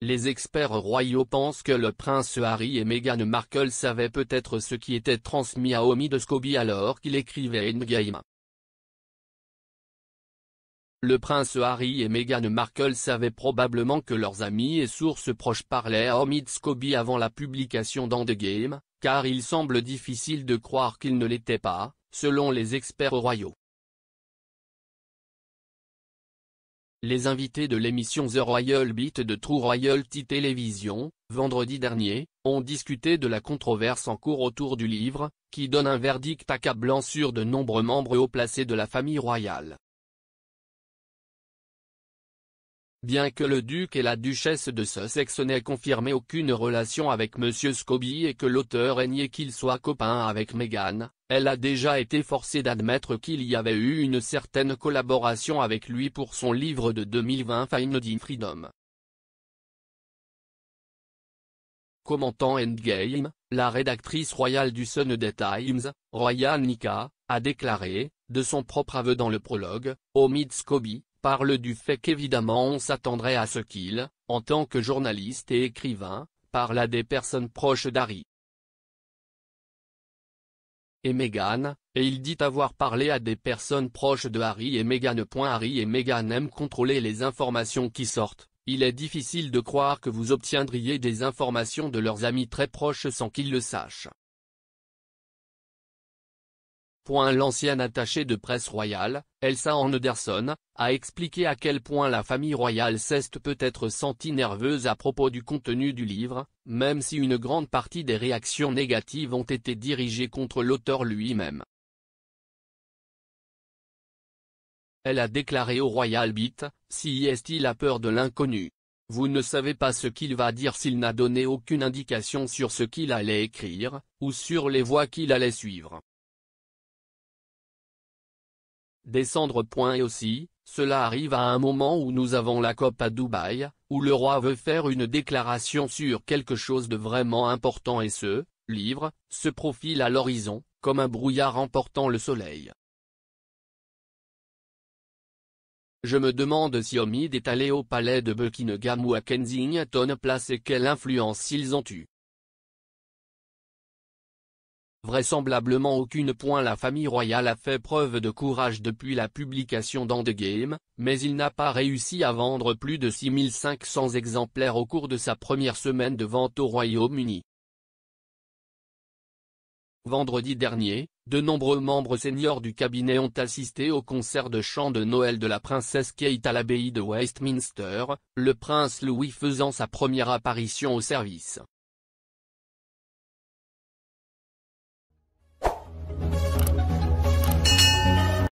Les experts royaux pensent que le prince Harry et Meghan Markle savaient peut-être ce qui était transmis à Omid Scobie alors qu'il écrivait Endgame. Le prince Harry et Meghan Markle savaient probablement que leurs amis et sources proches parlaient à Omid Scobie avant la publication d'Endgame, car il semble difficile de croire qu'ils ne l'étaient pas, selon les experts royaux. Les invités de l'émission The Royal Beat de True Royalty Television, vendredi dernier, ont discuté de la controverse en cours autour du livre, qui donne un verdict accablant sur de nombreux membres haut placés de la famille royale. Bien que le duc et la duchesse de Sussex n'aient confirmé aucune relation avec M. Scobie et que l'auteur ait nié qu'il soit copain avec Meghan, elle a déjà été forcée d'admettre qu'il y avait eu une certaine collaboration avec lui pour son livre de 2020 Finding Freedom. Commentant Endgame, la rédactrice royale du Sunday Times, Royal Nika, a déclaré, de son propre aveu dans le prologue, Omid Scobie parle du fait qu'évidemment on s'attendrait à ce qu'il, en tant que journaliste et écrivain, parle à des personnes proches d'Harry et Meghan, et il dit avoir parlé à des personnes proches de Harry et Meghan. Harry et Meghan aiment contrôler les informations qui sortent, il est difficile de croire que vous obtiendriez des informations de leurs amis très proches sans qu'ils le sachent. L'ancienne attachée de presse royale, Elsa Anderson, a expliqué à quel point la famille royale s'est peut-être sentie nerveuse à propos du contenu du livre, même si une grande partie des réactions négatives ont été dirigées contre l'auteur lui-même. Elle a déclaré au Royal Beat, « Si est-il a peur de l'inconnu. Vous ne savez pas ce qu'il va dire s'il n'a donné aucune indication sur ce qu'il allait écrire, ou sur les voies qu'il allait suivre. » Descendre. Et aussi, cela arrive à un moment où nous avons la COP à Dubaï, où le roi veut faire une déclaration sur quelque chose de vraiment important et ce livre se profile à l'horizon, comme un brouillard emportant le soleil. Je me demande si Omid est allé au palais de Buckingham ou à Kensington Place et quelle influence ils ont eu. Vraisemblablement aucune. La famille royale a fait preuve de courage depuis la publication d'Endgame, mais il n'a pas réussi à vendre plus de 6500 exemplaires au cours de sa première semaine de vente au Royaume-Uni. Vendredi dernier, de nombreux membres seniors du cabinet ont assisté au concert de chant de Noël de la princesse Kate à l'abbaye de Westminster, le prince Louis faisant sa première apparition au service.